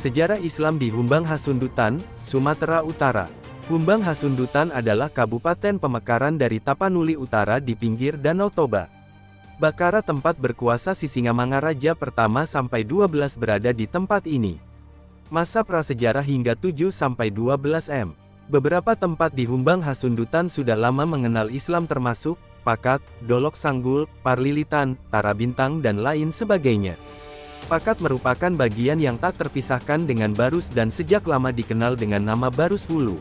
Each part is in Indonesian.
Sejarah Islam di Humbang Hasundutan, Sumatera Utara. Humbang Hasundutan adalah kabupaten pemekaran dari Tapanuli Utara di pinggir Danau Toba. Bakara tempat berkuasa Sisingamangaraja pertama sampai 12 berada di tempat ini. Masa prasejarah hingga 7-12 M. Beberapa tempat di Humbang Hasundutan sudah lama mengenal Islam termasuk Pakat, Dolok Sanggul, Parlilitan, Tarabintang dan lain sebagainya. Pakat merupakan bagian yang tak terpisahkan dengan Barus dan sejak lama dikenal dengan nama Barus Hulu.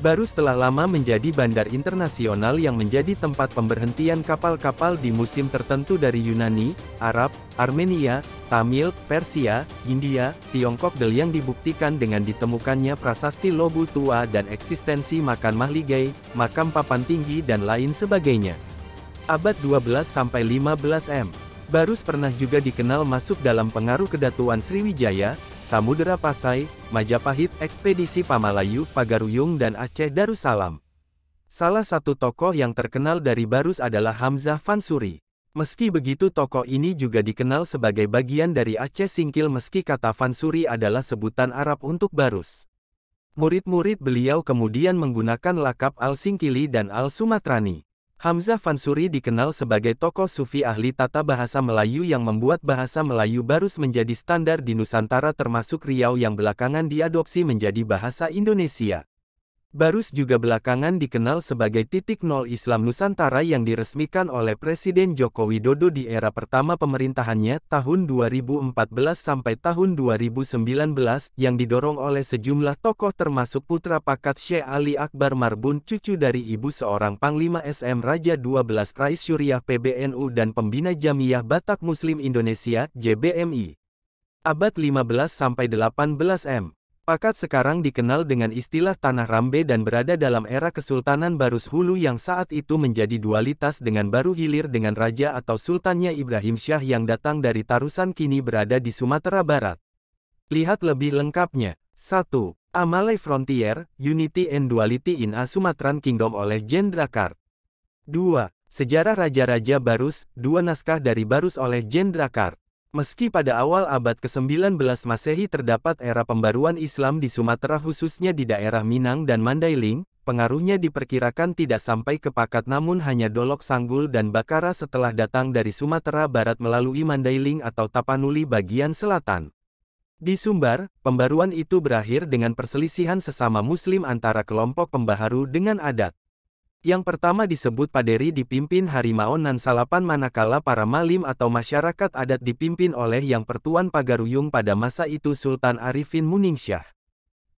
Barus telah lama menjadi bandar internasional yang menjadi tempat pemberhentian kapal-kapal di musim tertentu dari Yunani, Arab, Armenia, Tamil, Persia, India, Tiongkok yang dibuktikan dengan ditemukannya prasasti Lobu Tua dan eksistensi makam Mahligai, makam papan tinggi dan lain sebagainya. Abad 12-15 M. Barus pernah juga dikenal masuk dalam pengaruh Kedatuan Sriwijaya, Samudera Pasai, Majapahit, Ekspedisi Pamalayu, Pagaruyung dan Aceh Darussalam. Salah satu tokoh yang terkenal dari Barus adalah Hamzah Fansuri. Meski begitu tokoh ini juga dikenal sebagai bagian dari Aceh Singkil meski kata Fansuri adalah sebutan Arab untuk Barus. Murid-murid beliau kemudian menggunakan lakap Al-Singkili dan Al-Sumatrani. Hamzah Fansuri dikenal sebagai tokoh sufi ahli tata bahasa Melayu yang membuat bahasa Melayu Barus menjadi standar di Nusantara termasuk Riau yang belakangan diadopsi menjadi bahasa Indonesia. Barus juga belakangan dikenal sebagai titik nol Islam Nusantara yang diresmikan oleh Presiden Joko Widodo di era pertama pemerintahannya tahun 2014 sampai tahun 2019 yang didorong oleh sejumlah tokoh termasuk putra Pakat Syekh Ali Akbar Marbun cucu dari ibu seorang Panglima SM Raja 12 Rais Syuriah PBNU dan pembina Jamiyah Batak Muslim Indonesia JBMI. Abad 15 sampai 18 M. Pakat sekarang dikenal dengan istilah Tanah Rambe dan berada dalam era Kesultanan Barus Hulu yang saat itu menjadi dualitas dengan Baru Hilir dengan Raja atau Sultannya Ibrahim Syah yang datang dari Tarusan kini berada di Sumatera Barat. Lihat lebih lengkapnya. 1. Amalai Frontier, Unity and Duality in a Sumatran Kingdom oleh Jean Drakart. 2. Sejarah Raja-Raja Barus, 2 naskah dari Barus oleh Jean Drakart. Meski pada awal abad ke-19 Masehi terdapat era pembaruan Islam di Sumatera khususnya di daerah Minang dan Mandailing, pengaruhnya diperkirakan tidak sampai ke Pakat namun hanya Dolok Sanggul dan Bakara setelah datang dari Sumatera Barat melalui Mandailing atau Tapanuli bagian selatan. Di Sumbar, pembaruan itu berakhir dengan perselisihan sesama Muslim antara kelompok pembaharu dengan adat. Yang pertama disebut Paderi dipimpin Harimau Nan Salapan manakala para malim atau masyarakat adat dipimpin oleh Yang Pertuan Pagaruyung pada masa itu Sultan Arifin Muningsyah.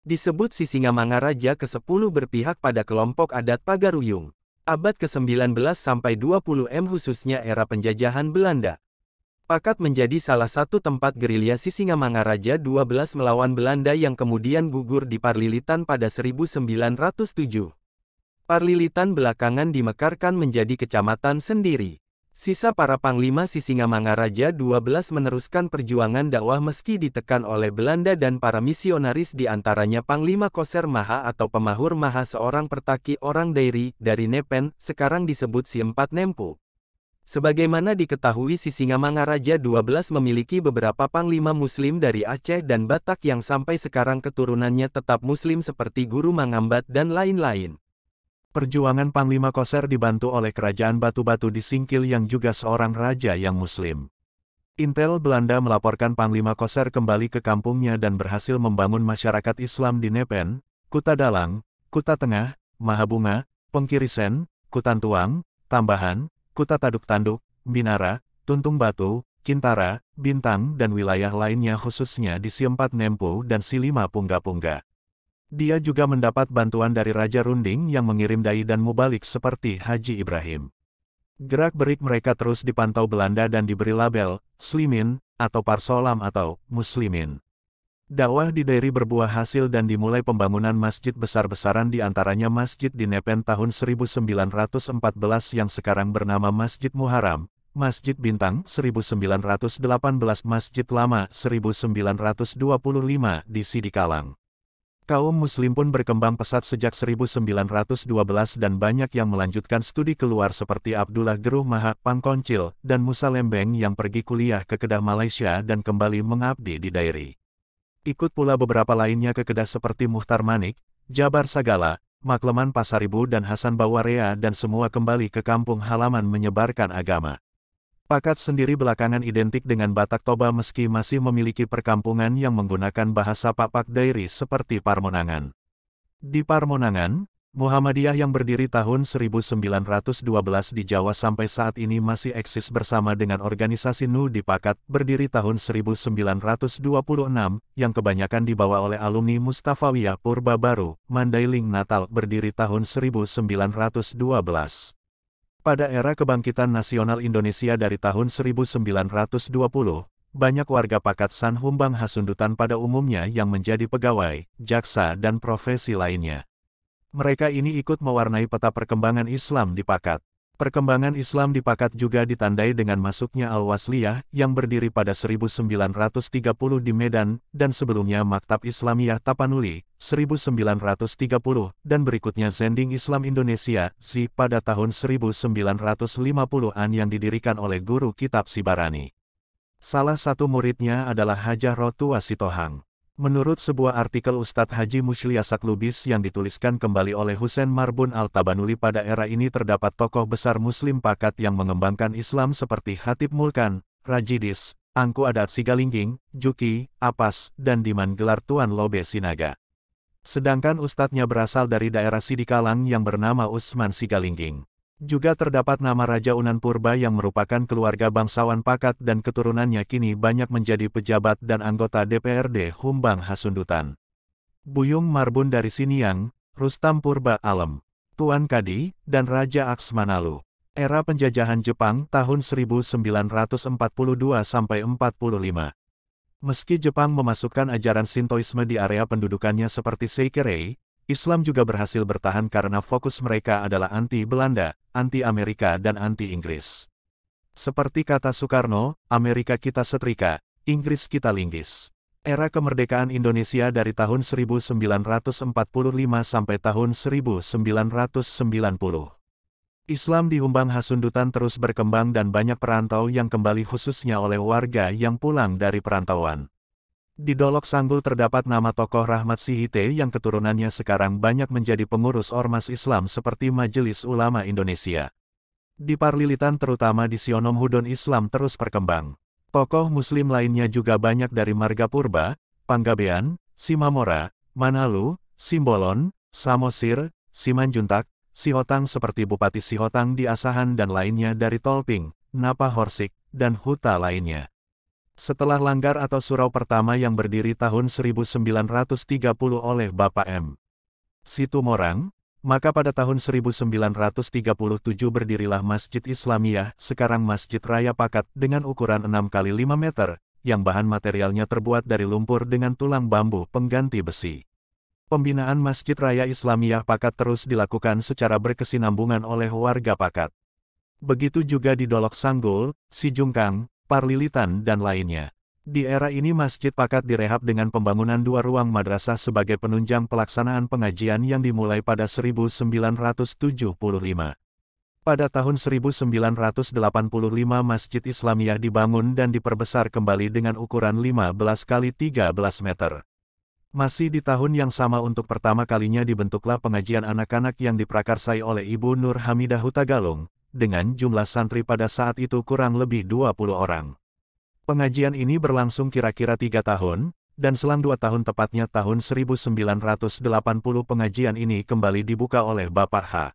Disebut Sisingamangaraja ke-10 berpihak pada kelompok adat Pagaruyung. Abad ke-19 sampai 20 M khususnya era penjajahan Belanda. Pakat menjadi salah satu tempat gerilya Sisingamangaraja 12 melawan Belanda yang kemudian gugur di Parlilitan pada 1907. Parlilitan belakangan dimekarkan menjadi kecamatan sendiri. Sisa para Panglima Sisingamangaraja 12 meneruskan perjuangan dakwah meski ditekan oleh Belanda dan para misionaris di antaranya Panglima Koser Maha atau Pemahur Maha seorang pertaki orang Dairi, dari Nepen, sekarang disebut Si Empat Nempu. Sebagaimana diketahui Sisingamangaraja 12 memiliki beberapa Panglima Muslim dari Aceh dan Batak yang sampai sekarang keturunannya tetap Muslim seperti Guru Mangambat dan lain-lain. Perjuangan Panglima Koser dibantu oleh Kerajaan Batu-Batu di Singkil yang juga seorang raja yang Muslim. Intel Belanda melaporkan Panglima Koser kembali ke kampungnya dan berhasil membangun masyarakat Islam di Nepen, Kuta Dalang, Kuta Tengah, Mahabunga, Pengkirisen, Kutantuang, Tambahan, Kuta Taduk Tanduk, Binara, Tuntung Batu, Kintara, Bintang dan wilayah lainnya khususnya di Si Empat Nempu dan Si Lima Pungga-Pungga. Dia juga mendapat bantuan dari Raja Runding yang mengirim dai dan mubalik seperti Haji Ibrahim. Gerak-gerik mereka terus dipantau Belanda dan diberi label Slimin atau Parsolam atau Muslimin. Dakwah di Dairi berbuah hasil dan dimulai pembangunan masjid besar-besaran di antaranya Masjid di Nepen tahun 1914 yang sekarang bernama Masjid Muharram, Masjid Bintang 1918 Masjid Lama 1925 di Sidikalang. Kaum Muslim pun berkembang pesat sejak 1912 dan banyak yang melanjutkan studi keluar seperti Abdullah Geruh Maha Pangkoncil dan Musa Lembeng yang pergi kuliah ke Kedah Malaysia dan kembali mengabdi di Dairi. Ikut pula beberapa lainnya ke Kedah seperti Muhtar Manik, Jabar Sagala, Makleman Pasaribu dan Hasan Bawarea dan semua kembali ke kampung halaman menyebarkan agama. Pakat sendiri belakangan identik dengan Batak Toba meski masih memiliki perkampungan yang menggunakan bahasa Papak Dairi seperti Parmonangan. Di Parmonangan, Muhammadiyah yang berdiri tahun 1912 di Jawa sampai saat ini masih eksis bersama dengan organisasi Nu di Pakat berdiri tahun 1926 yang kebanyakan dibawa oleh alumni Mustafawiyah Purba Baru, Mandailing Natal berdiri tahun 1912. Pada era kebangkitan nasional Indonesia dari tahun 1920, banyak warga Pakat San Humbang Hasundutan pada umumnya yang menjadi pegawai, jaksa dan profesi lainnya. Mereka ini ikut mewarnai peta perkembangan Islam di Pakat. Perkembangan Islam di Pakat juga ditandai dengan masuknya Al-Wasliyah yang berdiri pada 1930 di Medan, dan sebelumnya Maktab Islamiyah Tapanuli, 1930, dan berikutnya Zending Islam Indonesia, ZI, pada tahun 1950-an yang didirikan oleh guru kitab Sibarani. Salah satu muridnya adalah Hajah Rotua Sitohang. Menurut sebuah artikel Ustadz Haji Muslyasak Lubis yang dituliskan kembali oleh Husain Marbun Al-Tabanuli pada era ini terdapat tokoh besar Muslim Pakat yang mengembangkan Islam seperti Hatib Mulkan, Rajidis, Angku Adat Sigalingging, Juki, Apas, dan Diman gelar Tuan Lobe Sinaga. Sedangkan ustadznya berasal dari daerah Sidikalang yang bernama Usman Sigalingging. Juga terdapat nama Raja Unan Purba yang merupakan keluarga bangsawan Pakat dan keturunannya kini banyak menjadi pejabat dan anggota DPRD Humbang Hasundutan. Buyung Marbun dari Siniang, Rustam Purba Alem, Tuan Kadi, dan Raja Aks Manalu. Era penjajahan Jepang tahun 1942-45. Meski Jepang memasukkan ajaran Sintoisme di area pendudukannya seperti Seikerei, Islam juga berhasil bertahan karena fokus mereka adalah anti-Belanda, anti-Amerika dan anti-Inggris. Seperti kata Soekarno, Amerika kita setrika, Inggris kita linggis. Era kemerdekaan Indonesia dari tahun 1945 sampai tahun 1990. Islam di Humbang Hasundutan terus berkembang dan banyak perantau yang kembali khususnya oleh warga yang pulang dari perantauan. Di Dolok Sanggul terdapat nama tokoh Rahmat Sihite yang keturunannya sekarang banyak menjadi pengurus ormas Islam seperti Majelis Ulama Indonesia. Di Parlilitan terutama di Sionom Hudon Islam terus berkembang. Tokoh Muslim lainnya juga banyak dari Marga Purba, Panggabean, Simamora, Manalu, Simbolon, Samosir, Simanjuntak, Sihotang seperti Bupati Sihotang di Asahan dan lainnya dari Tolping, Napa Horsik, dan Huta lainnya. Setelah Langgar atau surau pertama yang berdiri tahun 1930 oleh Bapak M. Situmorang, maka pada tahun 1937 berdirilah Masjid Islamiyah, sekarang Masjid Raya Pakat dengan ukuran 6 x 5 meter, yang bahan materialnya terbuat dari lumpur dengan tulang bambu pengganti besi. Pembinaan Masjid Raya Islamiyah Pakat terus dilakukan secara berkesinambungan oleh warga Pakat. Begitu juga di Dolok Sanggul, Sijungkang, Parlilitan dan lainnya. Di era ini Masjid Pakat direhab dengan pembangunan 2 ruang madrasah sebagai penunjang pelaksanaan pengajian yang dimulai pada 1975. Pada tahun 1985 Masjid Islamiyah dibangun dan diperbesar kembali dengan ukuran 15 x 13 meter. Masih di tahun yang sama untuk pertama kalinya dibentuklah pengajian anak-anak yang diprakarsai oleh Ibu Nur Hamidah Hutagalung, dengan jumlah santri pada saat itu kurang lebih 20 orang. Pengajian ini berlangsung kira-kira 3 tahun, dan selang 2 tahun tepatnya tahun 1980 pengajian ini kembali dibuka oleh Bapak H.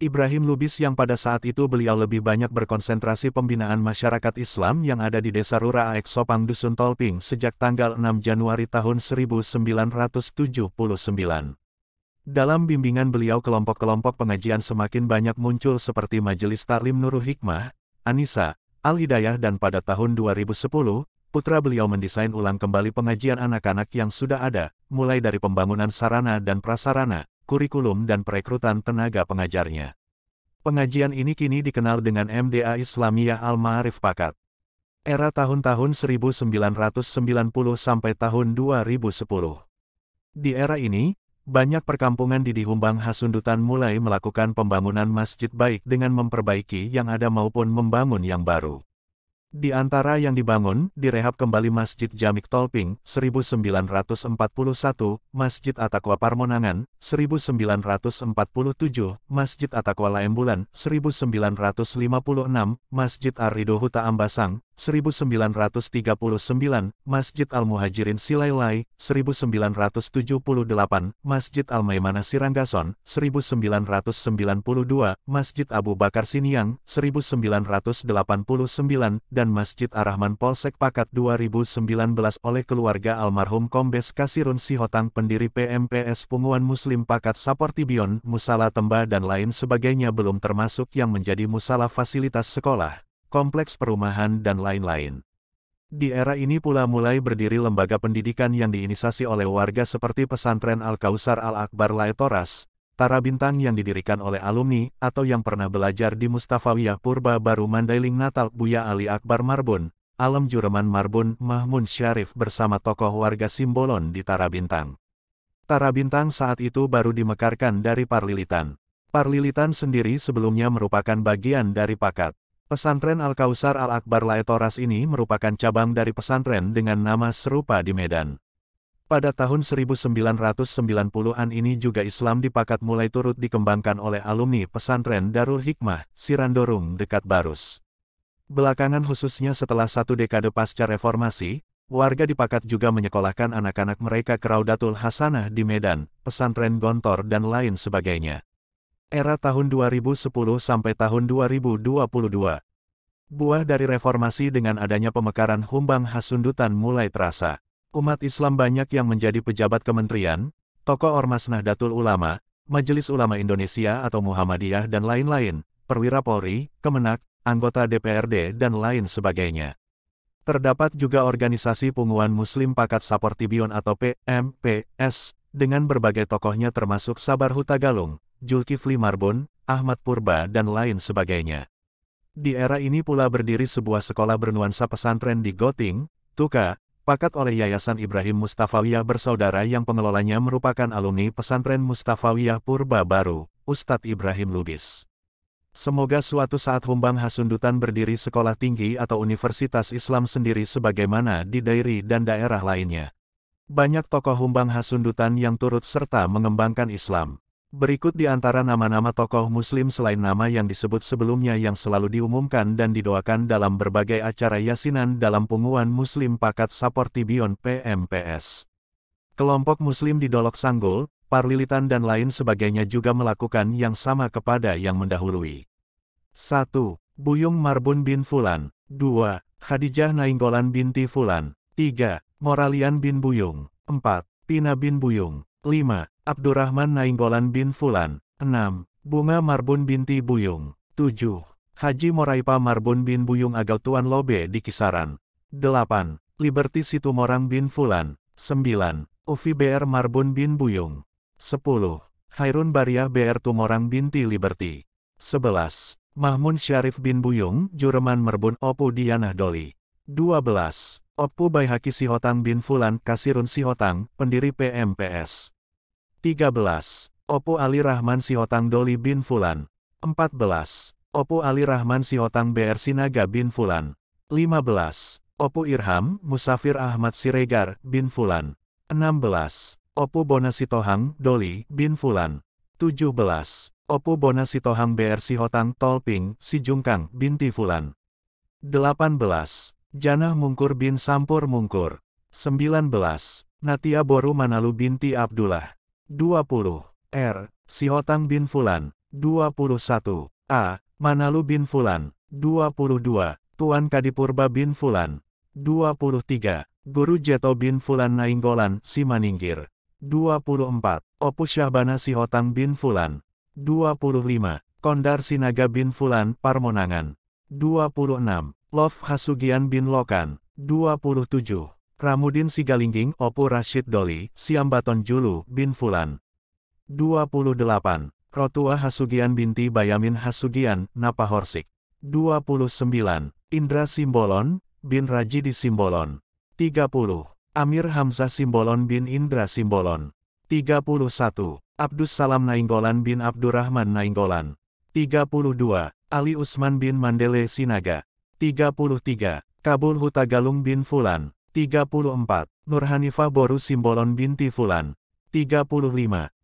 Ibrahim Lubis yang pada saat itu beliau lebih banyak berkonsentrasi pembinaan masyarakat Islam yang ada di Desa Rura Aek Sopang Dusun Tolping sejak tanggal 6 Januari tahun 1979. Dalam bimbingan beliau kelompok-kelompok pengajian semakin banyak muncul seperti Majelis Taklim Nurul Hikmah, Anisa, Al-Hidayah dan pada tahun 2010, putra beliau mendesain ulang kembali pengajian anak-anak yang sudah ada, mulai dari pembangunan sarana dan prasarana, kurikulum dan perekrutan tenaga pengajarnya. Pengajian ini kini dikenal dengan MDA Islamiyah Al-Ma'arif Pakat. Era tahun-tahun 1990 sampai tahun 2010. Di era ini, banyak perkampungan di Humbang Hasundutan mulai melakukan pembangunan masjid baik dengan memperbaiki yang ada maupun membangun yang baru. Di antara yang dibangun, direhab kembali Masjid Jamik Tolping, 1941, Masjid Attaqwa Parmonangan, 1947, Masjid Attaqwa Laembulan, 1956, Masjid Ar-Ridho Huta Ambasang, 1939, Masjid Al-Muhajirin Silailai, 1978, Masjid Al-Maimanah Siranggason, 1992, Masjid Abu Bakar Siniang, 1989, dan Masjid Ar-Rahman Polsek Pakat 2019 oleh keluarga almarhum Kombes Kasirun Sihotang pendiri PMPS Punguan Muslim Pakat Saportibion, Musala Temba dan lain sebagainya belum termasuk yang menjadi musala fasilitas sekolah, kompleks perumahan dan lain-lain. Di era ini pula mulai berdiri lembaga pendidikan yang diinisiasi oleh warga seperti Pesantren Al-Kausar Al-Akbar Laetoras, Tara Bintang yang didirikan oleh alumni, atau yang pernah belajar di Mustafawiyah Purba Baru Mandailing Natal Buya Ali Akbar Marbun, Alam Jureman Marbun Mahmun Syarif bersama tokoh warga Simbolon di Tara Bintang. Tara Bintang saat itu baru dimekarkan dari Parlilitan. Parlilitan sendiri sebelumnya merupakan bagian dari Pakat. Pesantren Al-Kausar Al-Akbar Laetoras ini merupakan cabang dari pesantren dengan nama serupa di Medan. Pada tahun 1990-an ini juga Islam di Pakat mulai turut dikembangkan oleh alumni pesantren Darul Hikmah, Sirandorung dekat Barus. Belakangan khususnya setelah 1 dekade pasca reformasi, warga di Pakat juga menyekolahkan anak-anak mereka ke Raudatul Hasanah di Medan, pesantren Gontor dan lain sebagainya. Era tahun 2010 sampai tahun 2022. Buah dari reformasi dengan adanya pemekaran Humbang Hasundutan mulai terasa. Umat Islam banyak yang menjadi pejabat kementerian, tokoh Ormas Nahdlatul Ulama, Majelis Ulama Indonesia atau Muhammadiyah dan lain-lain, perwira Polri, Kemenak, anggota DPRD dan lain sebagainya. Terdapat juga organisasi Punguan Muslim Pakat Saportibion atau PMPS, dengan berbagai tokohnya termasuk Sabar Hutagalung, Julkifli Marbun, Ahmad Purba dan lain sebagainya. Di era ini pula berdiri sebuah sekolah bernuansa pesantren di Goting, Tuka, Pakat oleh Yayasan Ibrahim Mustafawiyah Bersaudara yang pengelolanya merupakan alumni pesantren Mustafawiyah Purba Baru, Ustadz Ibrahim Lubis. Semoga suatu saat Humbang Hasundutan berdiri sekolah tinggi atau universitas Islam sendiri sebagaimana di Dairi dan daerah lainnya. Banyak tokoh Humbang Hasundutan yang turut serta mengembangkan Islam. Berikut di antara nama-nama tokoh Muslim selain nama yang disebut sebelumnya yang selalu diumumkan dan didoakan dalam berbagai acara yasinan dalam Punguan Muslim Pakat Saportibion PMPS. Kelompok Muslim di Dolok Sanggul, Parlilitan dan lain sebagainya juga melakukan yang sama kepada yang mendahului. 1. Buyung Marbun bin Fulan. 2. Khadijah Nainggolan binti Fulan. 3. Moralian bin Buyung. 4. Pina bin Buyung. 5. Abdurrahman Nainggolan bin Fulan. 6. Bunga Marbun binti Buyung. 7. Haji Moraipa Marbun bin Buyung Agau Tuan Lobe di Kisaran. 8. Liberty Situmorang bin Fulan. 9. Ufi BR Marbun bin Buyung. 10. Hairun Bariah BR Tumorang binti Liberty. 11. Mahmun Syarif bin Buyung, Jureman Merbun Opu Dianah Doli. 12. Opu Baihaki Sihotang bin Fulan Kasirun Sihotang, pendiri PMPS. 13. Opu Ali Rahman Sihotang Doli bin Fulan. 14. Opu Ali Rahman Sihotang BR Sinaga bin Fulan. 15. Opu Irham Musafir Ahmad Siregar bin Fulan. 16. Opu Bona Sitohang Doli bin Fulan. 17. Opu Bona Sitohang BR Sihotang Tolping Sijungkang binti Fulan. 18. Janah Mungkur bin Sampur Mungkur. 19. Natia Boru Manalu binti Abdullah. 20. R. Sihotang bin Fulan. 21. A. Manalu bin Fulan. 22. Tuan Kadipurba bin Fulan. 23. Guru Jeto bin Fulan Nainggolan, Simaningkir. 24. Opu Syahbana Sihotang bin Fulan. 25. Kondar Sinaga bin Fulan, Parmonangan. 26. Lof Hasugian bin Lokan. 27. Ramudin Sigalingging Opu Rashid Doli, Siambaton Julu bin Fulan. 28. Rotua Hasugian binti Bayamin Hasugian, Napahorsik. 29. Indra Simbolon bin Rajidi Simbolon. 30. Amir Hamzah Simbolon bin Indra Simbolon. 31. Abdus Salam Nainggolan bin Abdurrahman Nainggolan. 32. Ali Usman bin Mandele Sinaga. 33. Kabul Hutagalung bin Fulan. 34. Nurhanifah Boru Simbolon binti Fulan. 35.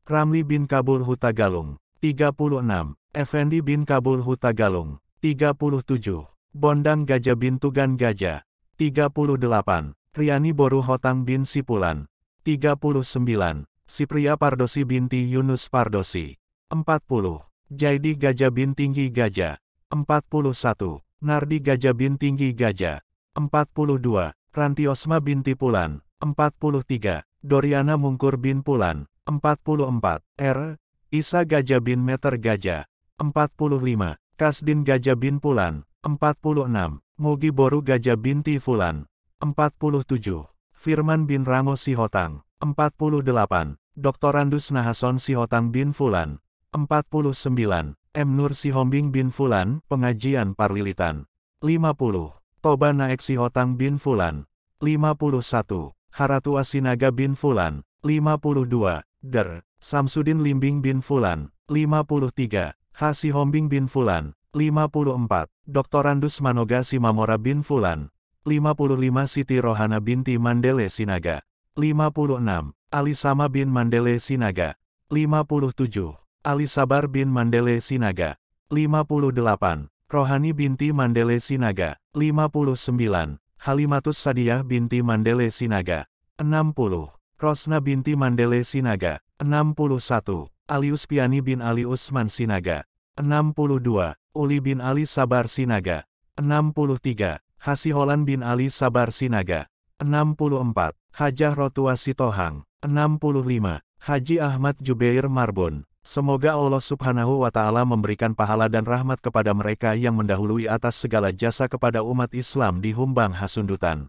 Ramli bin Kabul Hutagalung. 36. Effendi bin Kabul Hutagalung. 37. Bondang Gajah bin Tugan Gajah. 38. Riani Boru Hotang bin Sipulan. 39. Sipria Pardosi binti Yunus Pardosi. 40. Jaidi Gajah bin Tinggi Gajah. 41. Nardi Gajah bin Tinggi Gajah. 42. Ranti Osma binti Pulan. 43. Doriana Mungkur bin Pulan. 44. R. Isa Gajah bin Meter Gajah. 45. Kasdin Gajah bin Pulan. 46. Mugi Boru Gajah binti Fulan. 47. Firman bin Rango Sihotang. 48. Doktorandus Nahason Sihotang bin Fulan. 49. M. Nur Sihombing bin Fulan, Pengajian Parlilitan. 50. Toba Naek Sihotang bin Fulan. 51. Haratu Asinaga bin Fulan. 52. Der. Samsudin Limbing bin Fulan. 53. Hasihombing bin Fulan. 54. Doktorandus Manoga Simamora bin Fulan. 55. Siti Rohana binti Mandele Sinaga. 56. Ali Sama bin Mandele Sinaga. 57. Ali Sabar bin Mandele Sinaga. 58. Rohani binti Mandele Sinaga. 59. Halimatus Sadiyah binti Mandele Sinaga. 60. Rosna binti Mandele Sinaga. 61. Alius Piani bin Ali Usman Sinaga. 62. Uli bin Ali Sabar Sinaga. 63. Hasiholan bin Ali Sabar Sinaga. 64. Hajah Rotua Sitohang. 65. Haji Ahmad Jubeir Marbun. Semoga Allah Subhanahu wa Ta'ala memberikan pahala dan rahmat kepada mereka yang mendahului atas segala jasa kepada umat Islam di Humbang Hasundutan.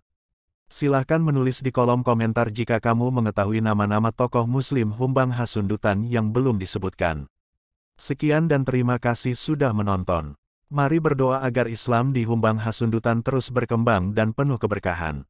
Silahkan menulis di kolom komentar jika kamu mengetahui nama-nama tokoh Muslim Humbang Hasundutan yang belum disebutkan. Sekian dan terima kasih sudah menonton. Mari berdoa agar Islam di Humbang Hasundutan terus berkembang dan penuh keberkahan.